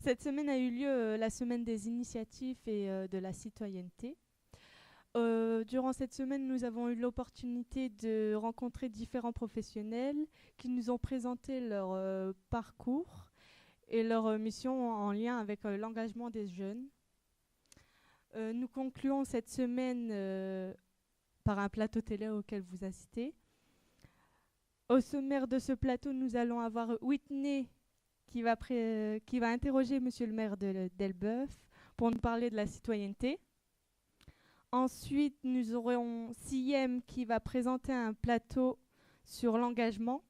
Cette semaine a eu lieu la semaine des initiatives et de la citoyenneté. Durant cette semaine, nous avons eu l'opportunité de rencontrer différents professionnels qui nous ont présenté leur parcours et leur mission en lien avec l'engagement des jeunes. Nous concluons cette semaine par un plateau télé auquel vous assistez. Au sommaire de ce plateau, nous allons avoir Whitney qui va interroger Monsieur le maire d'Elbeuf pour nous parler de la citoyenneté. Ensuite, nous aurons Siem qui va présenter un plateau sur l'engagement.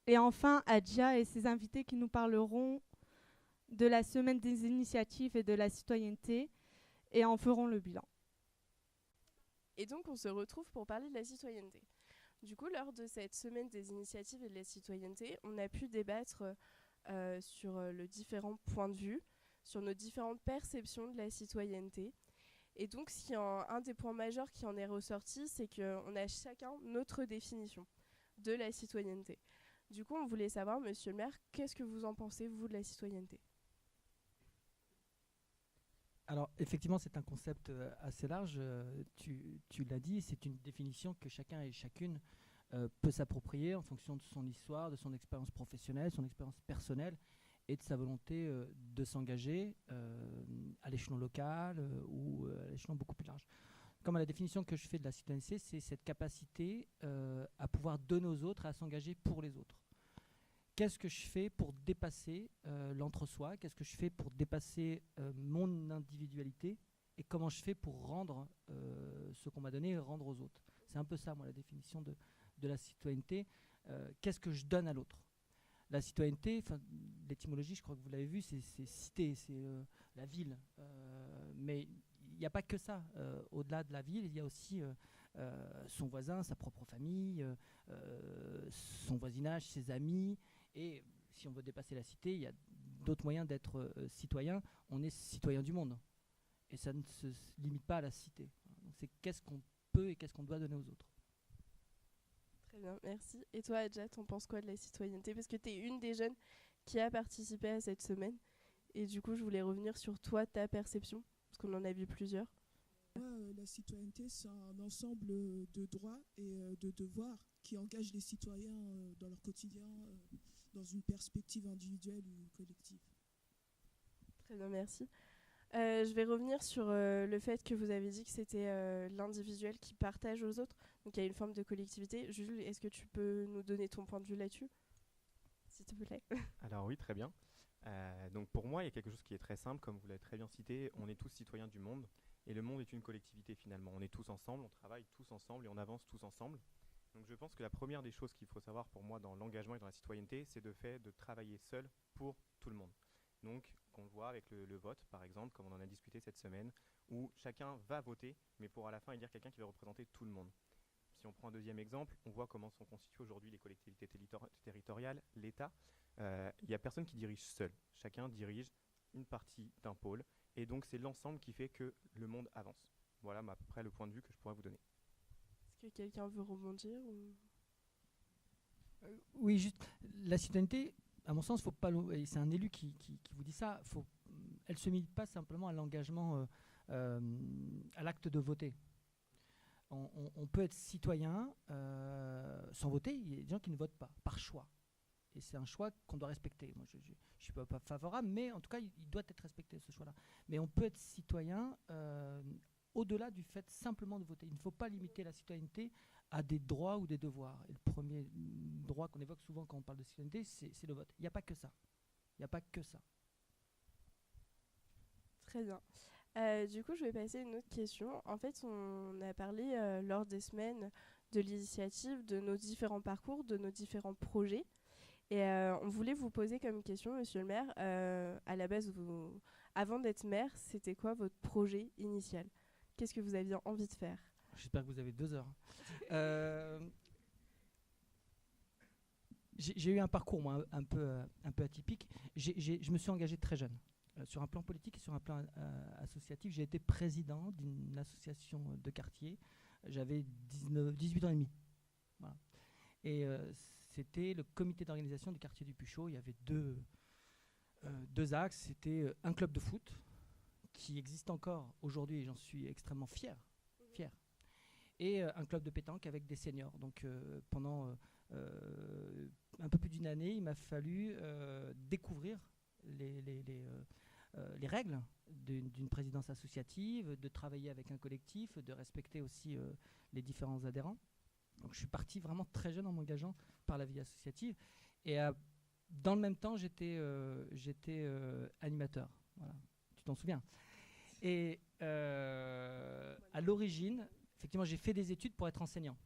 Et enfin, Adja et ses invités qui nous parleront de la semaine des initiatives et de la citoyenneté et en feront le bilan. Et donc, on se retrouve pour parler de la citoyenneté. Du coup, lors de cette semaine des initiatives et de la citoyenneté, on a pu débattre sur les différents points de vue, sur nos différentes perceptions de la citoyenneté. Et donc, un des points majeurs qui en est ressorti, c'est qu'on a chacun notre définition de la citoyenneté. Du coup, on voulait savoir, monsieur le maire, qu'est-ce que vous en pensez, vous, de la citoyenneté ? Alors, effectivement, c'est un concept assez large. Tu l'as dit, c'est une définition que chacun et chacune peut s'approprier en fonction de son histoire, de son expérience professionnelle, son expérience personnelle et de sa volonté de s'engager à l'échelon local ou à l'échelon beaucoup plus large. Comme la définition que je fais de la citoyenneté, c'est cette capacité à pouvoir donner aux autres, à s'engager pour les autres. Qu'est-ce que je fais pour dépasser l'entre-soi? Qu'est-ce que je fais pour dépasser mon individualité? Et comment je fais pour rendre ce qu'on m'a donné et rendre aux autres? C'est un peu ça, moi, la définition de la citoyenneté. Qu'est-ce que je donne à l'autre? La citoyenneté, l'étymologie, je crois que vous l'avez vu, c'est cité, c'est la ville. Mais il n'y a pas que ça. Au-delà de la ville, il y a aussi son voisin, sa propre famille, son voisinage, ses amis. Et si on veut dépasser la cité, il y a d'autres moyens d'être citoyen. On est citoyen du monde. Et ça ne se limite pas à la cité. Donc c'est qu'est-ce qu'on peut et qu'est-ce qu'on doit donner aux autres. Très bien, merci. Et toi, Adja, t'en penses quoi de la citoyenneté? Parce que tu es une des jeunes qui a participé à cette semaine. Et du coup, je voulais revenir sur toi, ta perception, parce qu'on en a vu plusieurs. La citoyenneté, c'est un ensemble de droits et de devoirs qui engagent les citoyens dans leur quotidien, dans une perspective individuelle ou collective. Très bien, merci. Je vais revenir sur le fait que vous avez dit que c'était l'individuel qui partage aux autres. Donc il y a une forme de collectivité. Jules, est-ce que tu peux nous donner ton point de vue là-dessus, s'il te plaît? Alors oui, très bien. Donc pour moi, il y a quelque chose qui est très simple, comme vous l'avez très bien cité, on est tous citoyens du monde, et le monde est une collectivité finalement. On est tous ensemble, on travaille tous ensemble et on avance tous ensemble. Donc je pense que la première des choses qu'il faut savoir pour moi dans l'engagement et dans la citoyenneté, c'est le fait de travailler seul pour tout le monde. Donc qu'on le voit avec le vote, par exemple, comme on en a discuté cette semaine, où chacun va voter, mais pour à la fin élire quelqu'un qui va représenter tout le monde. Si on prend un deuxième exemple, on voit comment sont constituées aujourd'hui les collectivités territoriales, l'État. Il n'y a personne qui dirige seul. Chacun dirige une partie d'un pôle, et donc c'est l'ensemble qui fait que le monde avance. Voilà à peu près le point de vue que je pourrais vous donner. Est-ce que quelqu'un veut rebondir ou... Oui, juste la citoyenneté, à mon sens, faut pas, et c'est un élu qui vous dit ça, elle ne se limite pas simplement à l'engagement, à l'acte de voter. On peut être citoyen sans voter. Il y a des gens qui ne votent pas, par choix. Et c'est un choix qu'on doit respecter. Moi, je ne suis pas favorable, mais en tout cas, il doit être respecté, ce choix-là. Mais on peut être citoyen au-delà du fait simplement de voter. Il ne faut pas limiter la citoyenneté à des droits ou des devoirs. Et le premier droit qu'on évoque souvent quand on parle de citoyenneté, c'est le vote. Il n'y a pas que ça. Il n'y a pas que ça. Très bien. Du coup, je vais passer à une autre question. En fait, on a parlé lors des semaines de l'initiative, de nos différents parcours, de nos différents projets. Et on voulait vous poser comme question, monsieur le maire, à la base, avant d'être maire, c'était quoi votre projet initial? Qu'est-ce que vous aviez envie de faire? J'espère que vous avez 2 heures. J'ai eu un parcours moi, un peu atypique. Je me suis engagé très jeune. Sur un plan politique et sur un plan associatif, j'ai été président d'une association de quartier. J'avais 18 ans et demi. Voilà. Et c'était le comité d'organisation du quartier du Puchot. Il y avait 2 axes. C'était un club de foot qui existe encore aujourd'hui et j'en suis extrêmement fier. Et un club de pétanque avec des seniors. Donc pendant un peu plus d'une année, il m'a fallu découvrir les règles d'une présidence associative, de travailler avec un collectif, de respecter aussi les différents adhérents. Donc je suis parti vraiment très jeune en m'engageant par la vie associative. Et dans le même temps, j'étais animateur. Voilà. Tu t'en souviens. Et à l'origine, effectivement, j'ai fait des études pour être enseignant.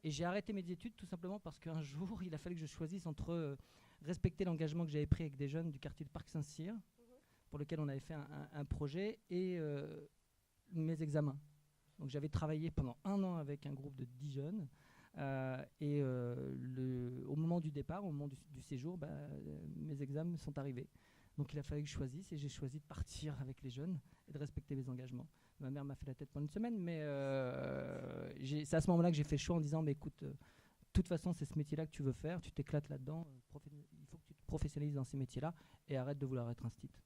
Et j'ai arrêté mes études tout simplement parce qu'un jour, il a fallu que je choisisse entre respecter l'engagement que j'avais pris avec des jeunes du quartier de Parc Saint-Cyr, pour lequel on avait fait un projet, et mes examens. Donc j'avais travaillé pendant 1 an avec un groupe de 10 jeunes. Et au moment du départ, au moment du séjour, mes examens sont arrivés. Donc il a fallu que je choisisse et j'ai choisi de partir avec les jeunes et de respecter mes engagements. Ma mère m'a fait la tête pendant une semaine, mais c'est à ce moment-là que j'ai fait le choix en disant, mais écoute, de toute façon c'est ce métier-là que tu veux faire, tu t'éclates là-dedans, il faut que tu te professionnalises dans ces métiers-là et arrête de vouloir être instite.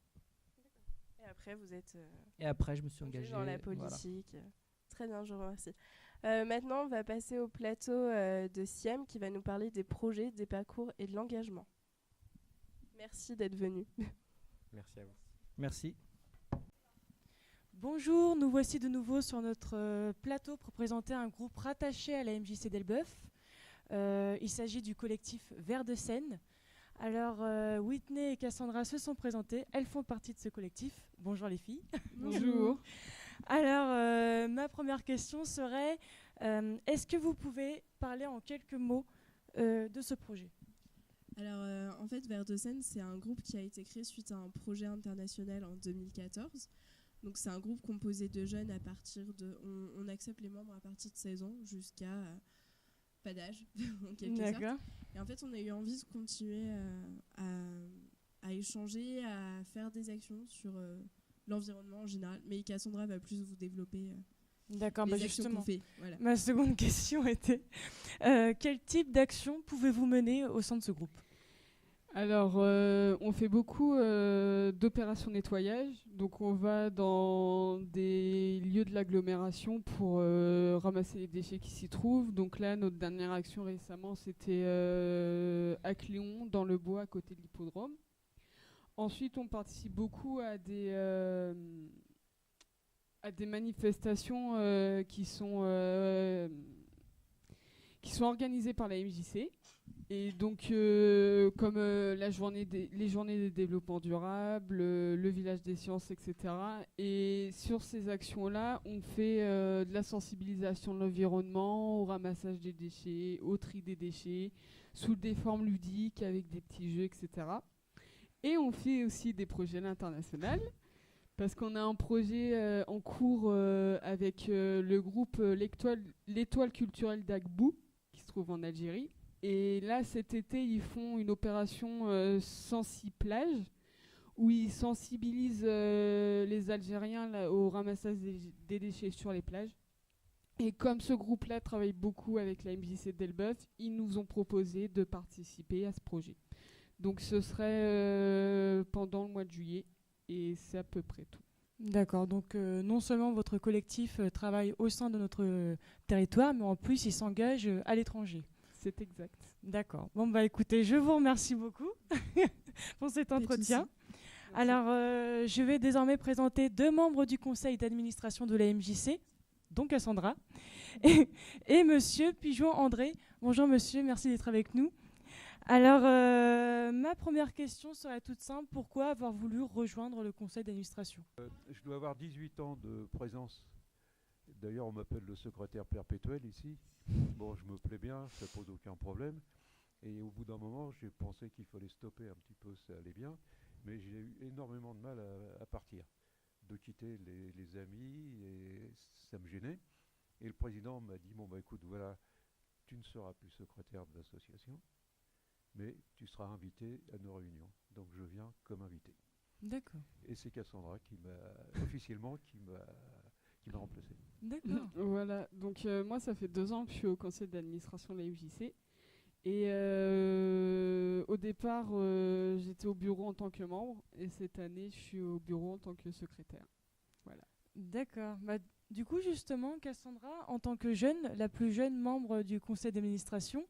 Et après vous êtes et après je me suis engagé dans la politique. Voilà. Très bien, je vous remercie. Maintenant on va passer au plateau de Siem qui va nous parler des projets, des parcours et de l'engagement. Merci d'être venu. Merci à vous. Merci. Bonjour, nous voici de nouveau sur notre plateau pour présenter un groupe rattaché à la MJC d'Elbeuf. Il s'agit du collectif Vert de Seine. Alors, Whitney et Cassandra se sont présentées. Elles font partie de ce collectif. Bonjour les filles. Bonjour. Alors, ma première question serait, est-ce que vous pouvez parler en quelques mots de ce projet ? Alors, en fait, Vert de Seine, c'est un groupe qui a été créé suite à un projet international en 2014. Donc, c'est un groupe composé de jeunes à partir de... On accepte les membres à partir de 16 ans jusqu'à pas d'âge, en quelque sorte. Et en fait, on a eu envie de continuer à échanger, à faire des actions sur l'environnement en général. Mais Cassandra va plus vous développer les actions justement, qu'on fait. Voilà. Ma seconde question était, quel type d'action pouvez-vous mener au sein de ce groupe ? Alors, on fait beaucoup d'opérations nettoyage. Donc, on va dans des lieux de l'agglomération pour ramasser les déchets qui s'y trouvent. Donc là, notre dernière action récemment, c'était à Cléon, dans le bois, à côté de l'hippodrome. Ensuite, on participe beaucoup à des manifestations qui sont organisées par la MJC. Et donc, comme les journées des développements durables, le village des sciences, etc. Et sur ces actions-là, on fait de la sensibilisation de l'environnement, au ramassage des déchets, au tri des déchets, sous des formes ludiques, avec des petits jeux, etc. Et on fait aussi des projets à l'international, parce qu'on a un projet en cours avec le groupe l'Étoile culturelle d'Agbou, qui se trouve en Algérie. Et là, cet été, ils font une opération Sensi-Plage, où ils sensibilisent les Algériens au ramassage des déchets sur les plages. Et comme ce groupe-là travaille beaucoup avec la MJC d'Elbeuf, ils nous ont proposé de participer à ce projet. Donc ce serait pendant le mois de juillet, et c'est à peu près tout. D'accord, donc non seulement votre collectif travaille au sein de notre territoire, mais en plus il s'engage à l'étranger. C'est exact. D'accord. Bon, écoutez, je vous remercie beaucoup pour cet entretien. Alors, je vais désormais présenter 2 membres du conseil d'administration de la MJC, donc Cassandra, et monsieur Pigeon-André. Bonjour monsieur, merci d'être avec nous. Alors, ma première question serait toute simple. Pourquoi avoir voulu rejoindre le conseil d'administration ? Je dois avoir 18 ans de présence. D'ailleurs, on m'appelle le secrétaire perpétuel ici. Bon, je me plais bien, ça pose aucun problème. Et au bout d'un moment, j'ai pensé qu'il fallait stopper un petit peu, ça allait bien. Mais j'ai eu énormément de mal à partir, de quitter les amis, et ça me gênait. Et le président m'a dit, bon, écoute, voilà, tu ne seras plus secrétaire de l'association, mais tu seras invité à nos réunions. Donc je viens comme invité. D'accord. Et c'est Cassandra qui m'a officiellement qui m'a remplacé. D'accord. Voilà, donc moi ça fait 2 ans que je suis au conseil d'administration de la MJC. Et au départ, j'étais au bureau en tant que membre, et cette année, je suis au bureau en tant que secrétaire. Voilà. D'accord. Bah, du coup, justement, Cassandra, en tant que jeune, la plus jeune membre du conseil d'administration,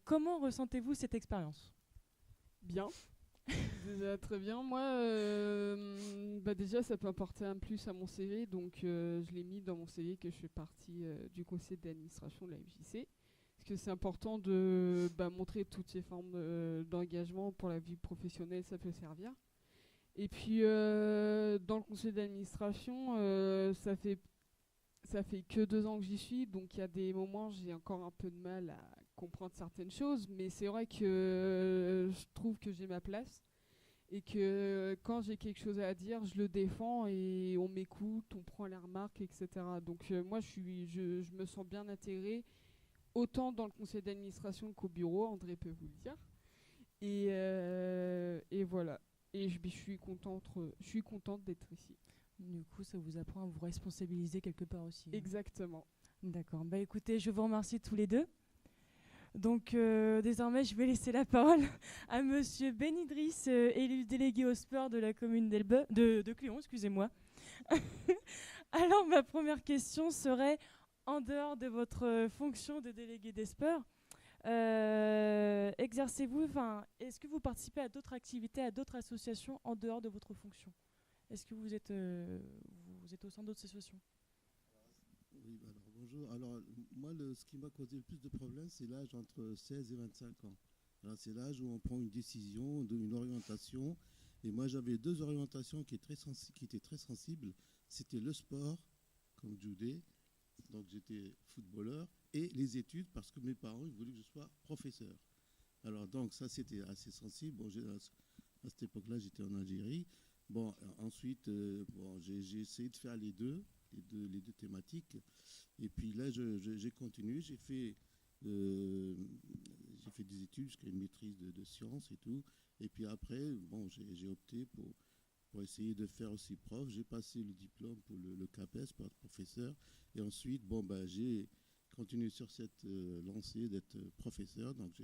comment ressentez-vous cette expérience? Bien. Déjà très bien. Moi, déjà, ça peut apporter un plus à mon CV, donc je l'ai mis dans mon CV que je fais partie du conseil d'administration de la MJC. Parce que c'est important de montrer toutes ces formes d'engagement pour la vie professionnelle, ça peut servir. Et puis, dans le conseil d'administration, ça fait que 2 ans que j'y suis, donc il y a des moments où j'ai encore un peu de mal à comprendre certaines choses, mais c'est vrai que je trouve que j'ai ma place et que quand j'ai quelque chose à dire, je le défends et on m'écoute, on prend les remarques, etc. Donc moi, je me sens bien intégrée, autant dans le conseil d'administration qu'au bureau, André peut vous le dire. Et voilà. Et je suis contente d'être ici. Du coup, ça vous apprend à vous responsabiliser quelque part aussi. Exactement. D'accord. Bah écoutez, je vous remercie tous les deux. Donc désormais, je vais laisser la parole à Monsieur Ben Idriss, élu délégué au sport de la commune de Cléon, excusez-moi. Alors ma première question serait, en dehors de votre fonction de délégué des sports, est-ce que vous participez à d'autres activités, à d'autres associations en dehors de votre fonction? Est-ce que vous êtes au sein d'autres associations? Oui, alors bonjour. Alors moi, ce qui m'a causé le plus de problèmes, c'est l'âge entre 16 et 25 ans. Alors, c'est l'âge où on prend une décision, une orientation. Et moi, j'avais 2 orientations qui étaient très sensibles. C'était le sport, comme judo, donc j'étais footballeur, et les études, parce que mes parents ils voulaient que je sois professeur. Alors donc ça, c'était assez sensible. Bon, à cette époque-là, j'étais en Algérie. Bon, ensuite, j'ai essayé de faire les deux thématiques. Et puis là, j'ai continué. J'ai fait des études jusqu'à une maîtrise de sciences et tout. Et puis après, bon, j'ai opté pour essayer de faire aussi prof. J'ai passé le diplôme pour le CAPES, pour être professeur. Et ensuite, j'ai continué sur cette lancée d'être professeur. Donc,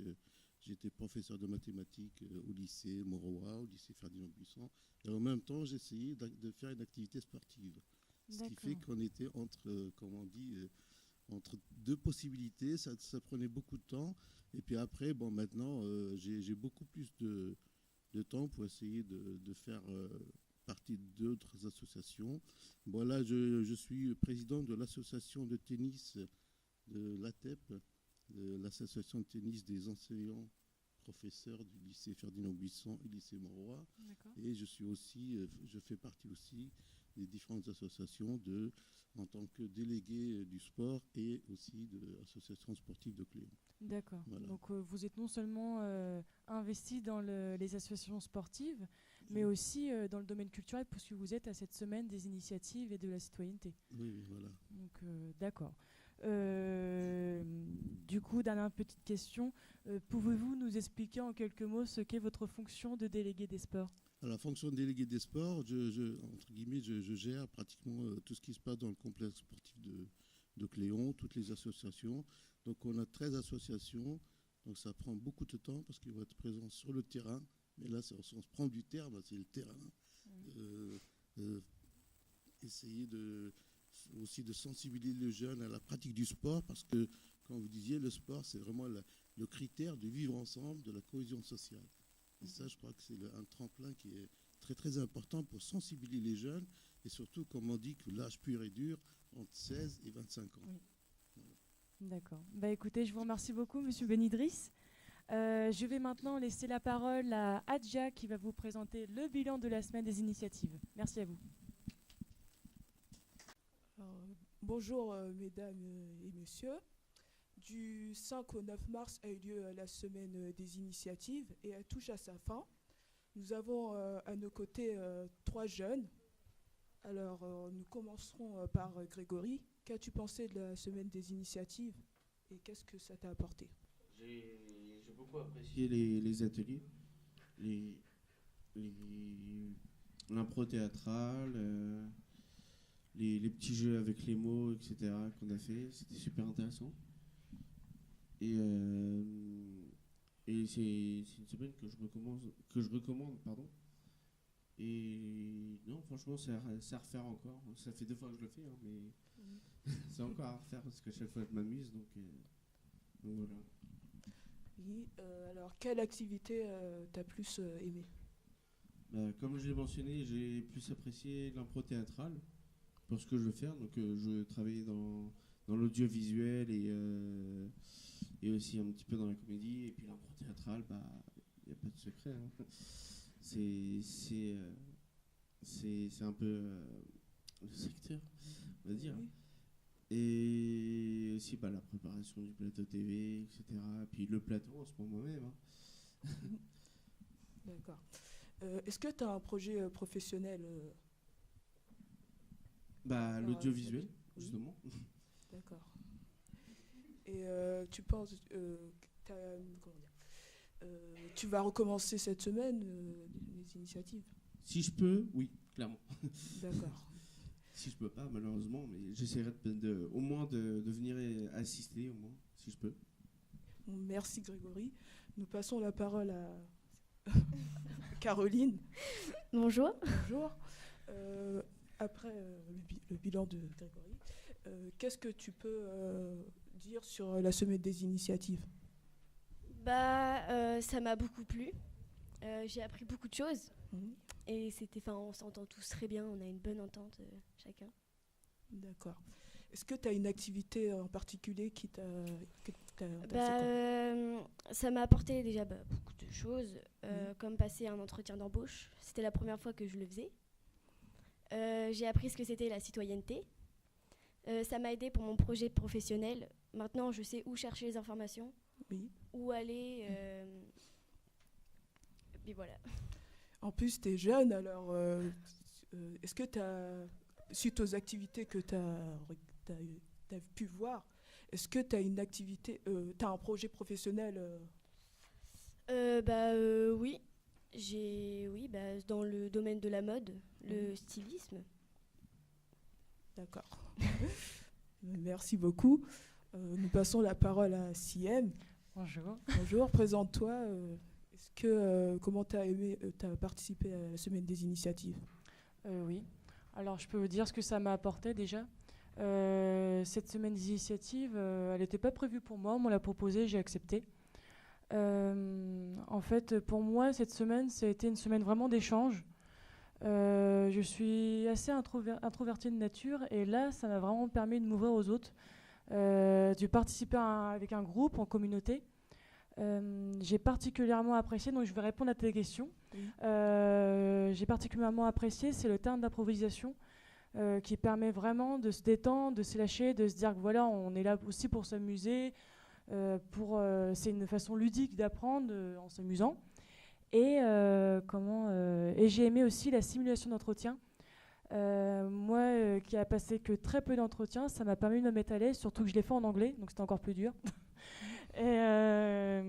j'étais professeur de mathématiques au lycée Moroa, au lycée Ferdinand Buisson. Et en même temps, j'essayais de faire une activité sportive. Ce qui fait qu'on était entre, entre 2 possibilités. Ça prenait beaucoup de temps. Et puis après, maintenant, j'ai beaucoup plus de temps pour essayer de faire partie d'autres associations. Bon, là, je suis président de l'association de tennis de l'ATEP, l'association de tennis des enseignants professeurs du lycée Ferdinand Buisson et lycée Moroa. Et je fais partie aussi des différentes associations en tant que délégué du sport et aussi de l'association sportive de Cléon. D'accord. Voilà. Donc vous êtes non seulement investi dans les associations sportives, mais aussi dans le domaine culturel, puisque vous êtes à cette semaine des initiatives et de la citoyenneté. Oui, voilà. Donc d'accord. Du coup, dernière petite question, pouvez-vous nous expliquer en quelques mots ce qu'est votre fonction de délégué des sports? Alors, la fonction de délégué des sports, entre guillemets, je gère pratiquement tout ce qui se passe dans le complexe sportif de Cléon, toutes les associations. Donc on a 13 associations, donc ça prend beaucoup de temps parce qu'il faut être présent sur le terrain. Mais là, on se prend du terme, c'est le terrain. Essayer aussi de sensibiliser les jeunes à la pratique du sport, parce que, comme vous disiez, le sport, c'est vraiment le critère de vivre ensemble, de la cohésion sociale. Et ça, je crois que c'est un tremplin qui est très, très important pour sensibiliser les jeunes, et surtout, comme on dit, que l'âge pur et dur, entre 16 et 25 ans. Oui. Voilà. D'accord. Écoutez, je vous remercie beaucoup, Monsieur Ben Idriss. Je vais maintenant laisser la parole à Adja, qui va vous présenter le bilan de la semaine des initiatives. Merci à vous. Bonjour mesdames et messieurs. Du 5 au 9 mars a eu lieu la semaine des initiatives et elle touche à sa fin. Nous avons à nos côtés 3 jeunes. Alors nous commencerons par Grégory. Qu'as-tu pensé de la semaine des initiatives et qu'est-ce que ça t'a apporté? J'ai beaucoup apprécié les ateliers, l'impro théâtrale, les petits jeux avec les mots, etc. qu'on a fait. C'était super intéressant. Et c'est une semaine que je recommande, pardon. Et non, franchement, c'est à refaire encore. Ça fait 2 fois que je le fais, hein, mais c'est encore à refaire parce que chaque fois je m'amuse. Donc voilà. Oui, alors, quelle activité t'as plus aimé? Comme je l'ai mentionné, j'ai plus apprécié l'impro théâtrale pour ce que je veux faire. Donc je travaillais dans l'audiovisuel et aussi un petit peu dans la comédie. Et puis l'impro théâtrale, il n'y a pas de secret, hein. C'est un peu le secteur, on va dire. Oui. Et aussi la préparation du plateau TV, etc. Puis le plateau en ce moment même, hein. D'accord. Est-ce que tu as un projet professionnel l'audiovisuel, oui. justement. D'accord. Et tu penses tu vas recommencer cette semaine les initiatives? Si je peux, oui, clairement. D'accord. Si je peux pas, malheureusement, mais j'essaierai au moins de venir assister, au moins, si je peux. Merci Grégory. Nous passons la parole à Caroline. Bonjour. Bonjour. Après le bilan de Grégory, qu'est-ce que tu peux dire sur la semaine des initiatives? Ça m'a beaucoup plu. J'ai appris beaucoup de choses. Mhm. Et on s'entend tous très bien, on a une bonne entente chacun. D'accord. Est-ce que tu as une activité en particulier qui t'a ça m'a apporté déjà beaucoup de choses, comme passer un entretien d'embauche. C'était la première fois que je le faisais. J'ai appris ce que c'était la citoyenneté. Ça m'a aidé pour mon projet professionnel. Maintenant, je sais où chercher les informations, oui. Où aller. Et puis voilà. En plus, tu es jeune, alors est-ce que tu as, suite aux activités que tu as pu voir, est-ce que tu as une activité, tu as un projet professionnel Oui. Dans le domaine de la mode, le stylisme. D'accord. Merci beaucoup. Nous passons la parole à Siem. Bonjour. Bonjour, présente-toi. Comment tu as participé à la semaine des initiatives? Oui. Alors, je peux vous dire ce que ça m'a apporté déjà. Cette semaine des initiatives, elle n'était pas prévue pour moi. On me l'a proposée, j'ai accepté. En fait, pour moi, cette semaine, ça a été une semaine vraiment d'échange. Je suis assez introvertie de nature et là, ça m'a vraiment permis de m'ouvrir aux autres, de participer avec un groupe en communauté. J'ai particulièrement apprécié, donc je vais répondre à tes questions. Oui. J'ai particulièrement apprécié, c'est le terme d'improvisation qui permet vraiment de se détendre, de se lâcher, de se dire que voilà, on est là aussi pour s'amuser. C'est une façon ludique d'apprendre en s'amusant. Et j'ai aimé aussi la simulation d'entretien. Moi, qui a passé que très peu d'entretiens, ça m'a permis de me mettre à l'aise, surtout que je l'ai fait en anglais, donc c'était encore plus dur. Et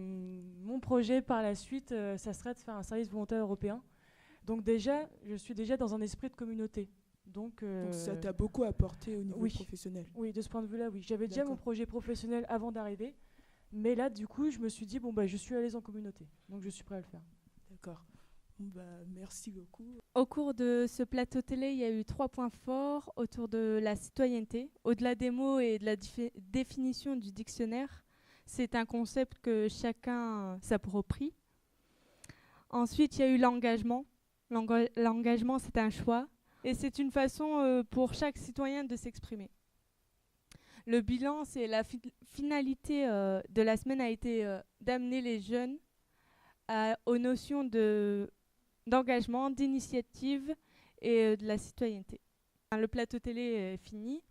mon projet par la suite, ça serait de faire un service volontaire européen. Donc déjà, je suis déjà dans un esprit de communauté. Donc ça t'a beaucoup apporté au niveau professionnel. Oui, de ce point de vue-là, oui. J'avais déjà mon projet professionnel avant d'arriver. Mais là, du coup, je me suis dit, je suis à l'aise en communauté. Donc je suis prêt à le faire. D'accord. Merci beaucoup. Au cours de ce plateau télé, il y a eu 3 points forts autour de la citoyenneté. Au-delà des mots et de la définition du dictionnaire, c'est un concept que chacun s'approprie. Ensuite, il y a eu l'engagement. L'engagement, c'est un choix. Et c'est une façon pour chaque citoyen de s'exprimer. Le bilan, c'est la finalité de la semaine a été d'amener les jeunes aux notions d'engagement, d'initiative et de la citoyenneté. Le plateau télé est fini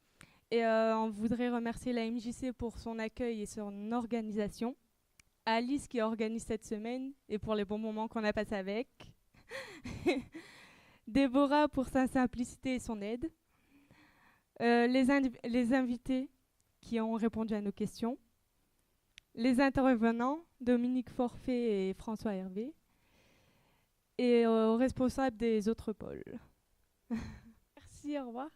et on voudrait remercier la MJC pour son accueil et son organisation, Alice qui organise cette semaine et pour les bons moments qu'on a passés avec, Déborah pour sa simplicité et son aide, les invités qui ont répondu à nos questions, les intervenants, Dominique Forfait et François Hervé, et aux responsables des autres pôles. Merci, au revoir.